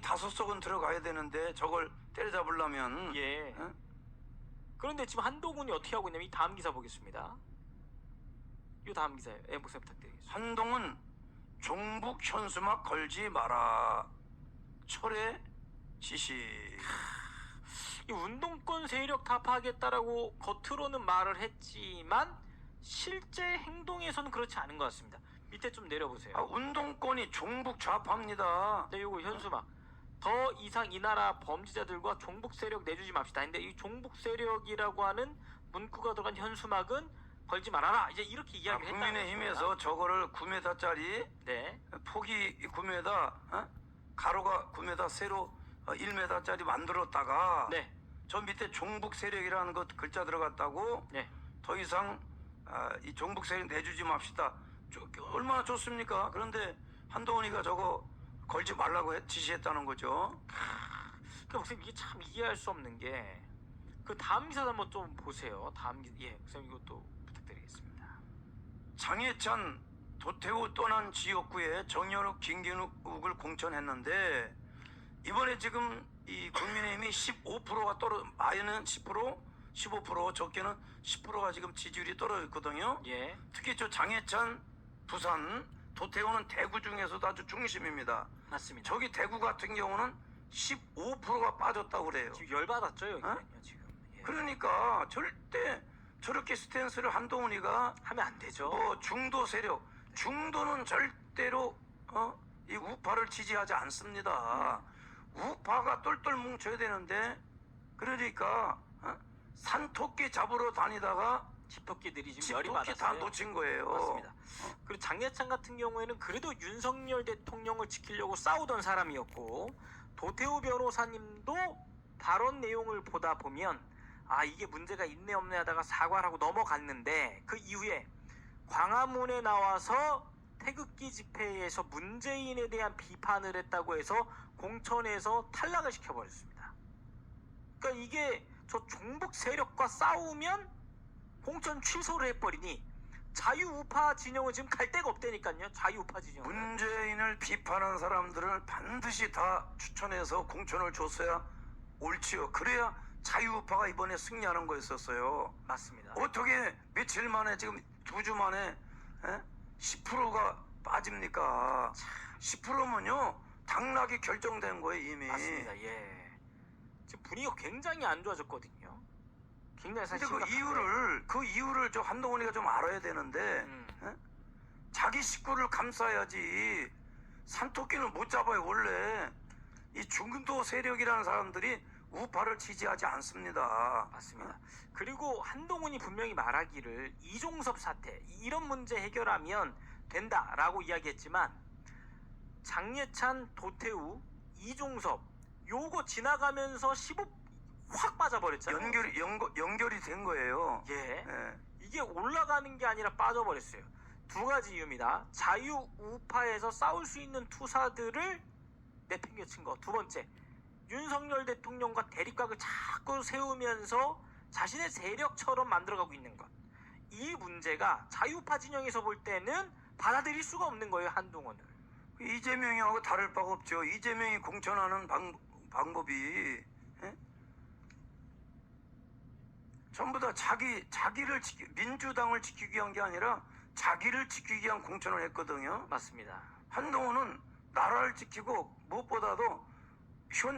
5석은 들어가야 되는데 저걸 때려잡으려면. 예. 어? 그런데 지금 한동훈이 어떻게 하고 있냐면 이 다음 기사 보겠습니다. 이 다음 기사예요. 목소리 부탁드리겠습니다. 한동훈 종북 현수막 걸지 마라. 철회 지시. 이 운동권 세력 타파하겠다라고 겉으로는 말을 했지만 실제 행동에서는 그렇지 않은 것 같습니다. 밑에 좀 내려보세요. 운동권이 종북 좌파입니다. 네, 요거 현수막. 더 이상 이 나라 범죄자들과 종북 세력 내주지 맙시다. 근데 이 종북 세력이라고 하는 문구가 들어간 현수막은 걸지 말아라. 이제 이렇게 이야기를 했다. 국민의힘에서 저거를 9m짜리 네. 폭이 9m, 가로가 9m, 세로 1m짜리 만들었다가 네. 저 밑에 종북 세력이라는 것 글자 들어갔다고 네. 더 이상 이 종북 세력 내주지 맙시다. 얼마나 좋습니까? 그런데 한동훈이가 저거 걸지 말라고 지시했다는 거죠. 그 목사님 이게 참 이해할 수 없는 게 그 다음 기사 한번 좀 보세요. 다음 기사. 예, 목사님 이것도 부탁드리겠습니다. 장해찬 도태우 떠난 지역구에 정연욱 김경욱을 공천했는데 이번에 지금 이 국민의힘이 15%가 많이는 10%, 15%, 적게는 10%가 지금 지지율이 떨어졌거든요. 예. 특히 저 장해찬 부산, 도태우는 대구 중에서도 아주 중심입니다. 맞습니다. 저기 대구 같은 경우는 15%가 빠졌다고 그래요. 지금 열받았죠 여기는요 지금. 예. 그러니까 절대 저렇게 스탠스를 한동훈이가 하면 안 되죠. 중도 세력, 중도는 절대로 이 우파를 지지하지 않습니다. 우파가 똘똘 뭉쳐야 되는데 그러니까 산토끼 잡으러 다니다가 집토끼들이 지금 열이 집토끼 받았어요. 다 놓친 거예요. 맞습니다. 그리고 장예찬 같은 경우에는 그래도 윤석열 대통령을 지키려고 싸우던 사람이었고 도태우 변호사님도 발언 내용을 보다 보면 이게 문제가 있네 없네 하다가 사과를 하고 넘어갔는데 그 이후에 광화문에 나와서 태극기 집회에서 문재인에 대한 비판을 했다고 해서 공천에서 탈락을 시켜버렸습니다. 그러니까 이게 저 종북 세력과 싸우면 공천 취소를 해버리니 자유우파 진영은 지금 갈 데가 없다니까요. 자유우파 진영. 문재인을 비판한 사람들을 반드시 다 추천해서 공천을 줬어야 옳지요. 그래야 자유우파가 이번에 승리하는 거였었어요. 맞습니다. 어떻게 며칠 만에 지금 2주 만에 10%가 빠집니까? 10%면요 당락이 결정된 거예요 이미. 맞습니다. 예. 지금 분위기가 굉장히 안 좋아졌거든요. 굉장히 사실. 근데 그 이유를 저 한동훈이가 좀 알아야 되는데 자기 식구를 감싸야지. 산토끼는 못 잡아요. 원래 이 중도 세력이라는 사람들이 우파를 지지하지 않습니다. 맞습니다. 그리고 한동훈이 분명히 말하기를 이종섭 사태 이런 문제 해결하면 된다라고 이야기했지만 장예찬, 도태우, 이종섭 요거 지나가면서 15 확 빠져버렸잖아요. 연결이 된 거예요. 예. 예. 이게 올라가는 게 아니라 빠져버렸어요. 두 가지 이유입니다. 자유우파에서 싸울 수 있는 투사들을 내팽겨친 거. 두 번째, 윤석열 대통령과 대립각을 자꾸 세우면서 자신의 세력처럼 만들어가고 있는 것. 이 문제가 자유우파 진영에서 볼 때는 받아들일 수가 없는 거예요. 한동훈을. 이재명하고 다를 바가 없죠. 이재명이 공천하는 방법이 전부 다 자기를 민주당을 지키기 위한 게 아니라 자기를 지키기 위한 공천을 했거든요. 맞습니다. 한동훈은 나라를 지키고 무엇보다도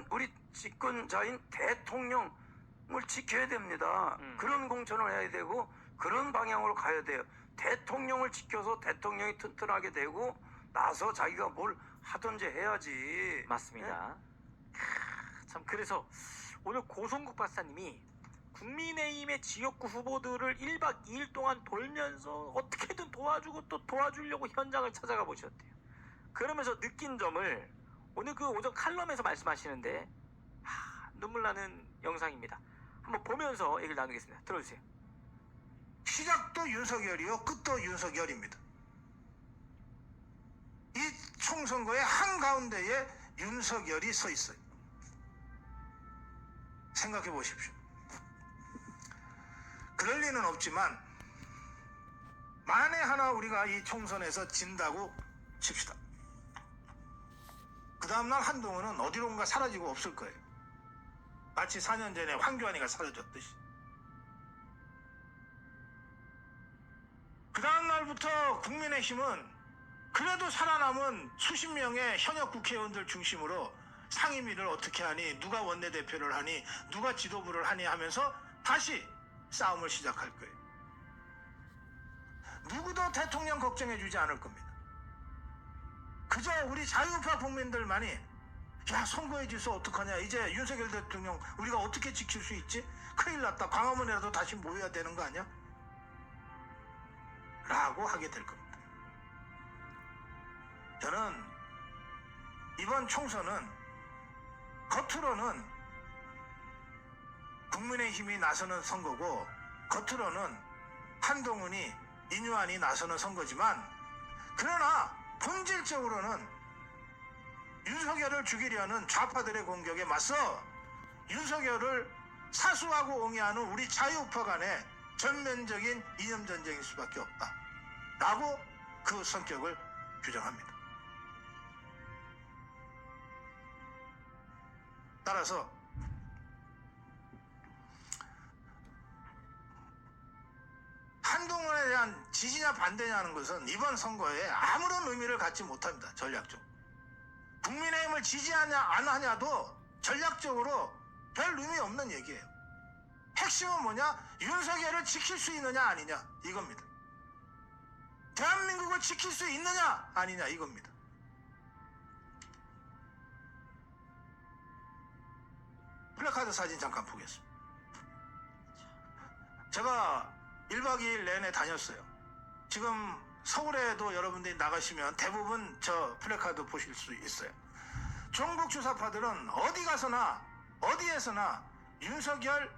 우리 집권자인 대통령을 지켜야 됩니다. 그런 공천을 해야 되고 그런 방향으로 가야 돼요. 대통령을 지켜서 대통령이 튼튼하게 되고 나서 자기가 뭘 하든지 해야지. 맞습니다. 참 그래서 오늘 고성국 박사님이 국민의힘의 지역구 후보들을 1박 2일 동안 돌면서 어떻게든 도와주고 또 도와주려고 현장을 찾아가 보셨대요. 그러면서 느낀 점을 오늘 그 오전 칼럼에서 말씀하시는데 눈물 나는 영상입니다. 한번 보면서 얘기를 나누겠습니다. 들어주세요. 시작도 윤석열이요, 끝도 윤석열입니다. 이 총선거의 한가운데에 윤석열이 서 있어요. 생각해 보십시오. 그럴 리는 없지만 만에 하나 우리가 이 총선에서 진다고 칩시다. 그 다음날 한동훈은 어디론가 사라지고 없을 거예요. 마치 4년 전에 황교안이가 사라졌듯이. 그 다음날부터 국민의힘은 그래도 살아남은 수십 명의 현역 국회의원들 중심으로 상임위를 어떻게 하니, 누가 원내대표를 하니, 누가 지도부를 하니 하면서 다시 싸움을 시작할 거예요. 누구도 대통령 걱정해주지 않을 겁니다. 그저 우리 자유파 국민들만이 야, 선거의 질서 어떡하냐, 이제 윤석열 대통령 우리가 어떻게 지킬 수 있지? 큰일 났다, 광화문이라도 다시 모여야 되는 거 아니야? 라고 하게 될 겁니다. 저는 이번 총선은 겉으로는 국민의힘이 나서는 선거고, 겉으로는 한동훈이, 인유한이 나서는 선거지만, 그러나 본질적으로는 윤석열을 죽이려는 좌파들의 공격에 맞서 윤석열을 사수하고 옹이하는 우리 자유파 간의 전면적인 이념전쟁일 수밖에 없다 라고 그 성격을 규정합니다. 따라서 한동훈에 대한 지지냐 반대냐는 것은 이번 선거에 아무런 의미를 갖지 못합니다. 전략적으로. 국민의힘을 지지하냐 안 하냐도 전략적으로 별 의미 없는 얘기예요. 핵심은 뭐냐? 윤석열을 지킬 수 있느냐 아니냐 이겁니다. 대한민국을 지킬 수 있느냐 아니냐 이겁니다. 플래카드 사진 잠깐 보겠습니다. 제가 1박 2일 내내 다녔어요. 지금 서울에도 여러분들이 나가시면 대부분 저 플래카드 보실 수 있어요. 종북 주사파들은 어디 가서나 어디에서나 윤석열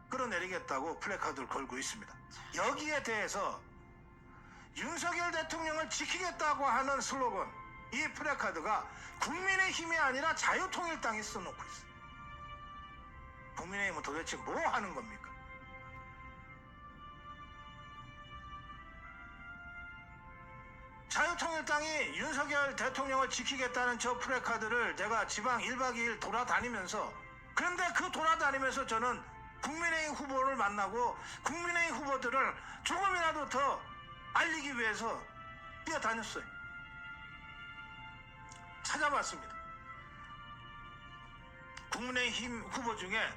끌어내리겠다고 플래카드를 걸고 있습니다. 여기에 대해서 윤석열 대통령을 지키겠다고 하는 슬로건, 이 플래카드가 국민의힘이 아니라 자유통일당이 써놓고 있어요. 국민의힘은 도대체 뭐 하는 겁니까? 자유통일당이 윤석열 대통령을 지키겠다는 저 플래카드를 제가 지방 1박 2일 돌아다니면서, 그런데 그 돌아다니면서 저는 국민의힘 후보를 만나고 국민의힘 후보들을 조금이라도 더 알리기 위해서 뛰어다녔어요. 찾아봤습니다. 국민의힘 후보 중에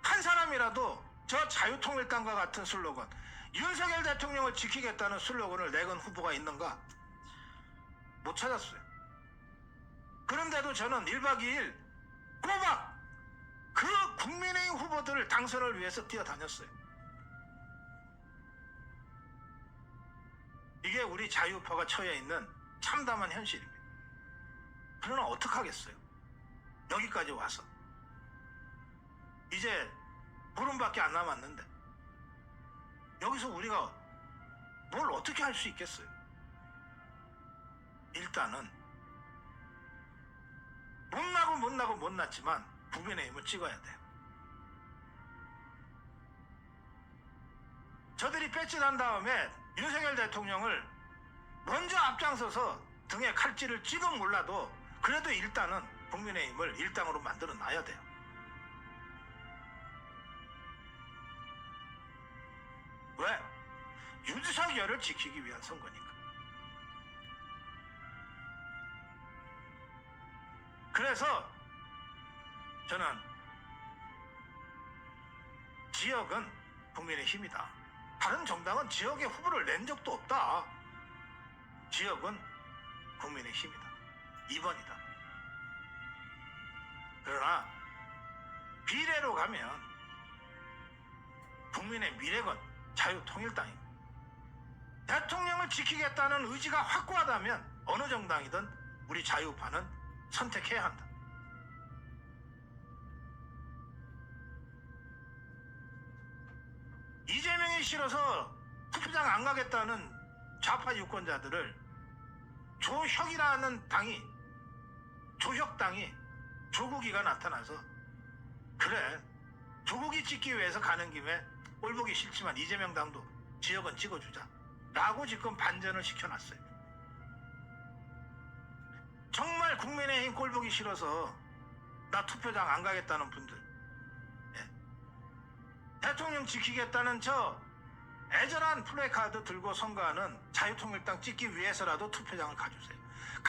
한 사람이라도 저 자유통일당과 같은 슬로건, 윤석열 대통령을 지키겠다는 슬로건을 내건 후보가 있는가? 못 찾았어요. 그런데도 저는 1박 2일 꼬박 그 국민의힘 후보들 당선을 위해서 뛰어다녔어요. 이게 우리 자유파가 처해 있는 참담한 현실입니다. 그러나 어떡하겠어요? 여기까지 와서 이제 보름밖에 안 남았는데 여기서 우리가 뭘 어떻게 할 수 있겠어요? 일단은 못나고 국민의힘을 찍어야 돼요. 저들이 배치한 다음에 윤석열 대통령을 먼저 앞장서서 등에 칼질을 찍은 몰라도 그래도 일단은 국민의힘을 일당으로 만들어 놔야 돼요. 왜? 윤석열을 지키기 위한 선거니까. 그래서 저는 지역은 국민의힘이다. 다른 정당은 지역에 후보를 낸 적도 없다. 지역은 국민의힘이다. 2번이다. 그러나 비례로 가면 국민의 미래건 자유통일당입니다. 대통령을 지키겠다는 의지가 확고하다면 어느 정당이든 우리 자유파는 선택해야 한다. 이재명이 싫어서 투표장 안 가겠다는 좌파 유권자들을 조혁이라는 당이, 조혁당이, 조국이가 나타나서 그래, 조국이 찍기 위해서 가는 김에 꼴보기 싫지만 이재명 당도 지역은 찍어주자 라고 지금 반전을 시켜놨어요. 정말 국민의힘 꼴 보기 싫어서 나 투표장 안 가겠다는 분들, 예. 대통령 지키겠다는 저 애절한 플래카드 들고 선거하는 자유통일당 찍기 위해서라도 투표장을 가주세요.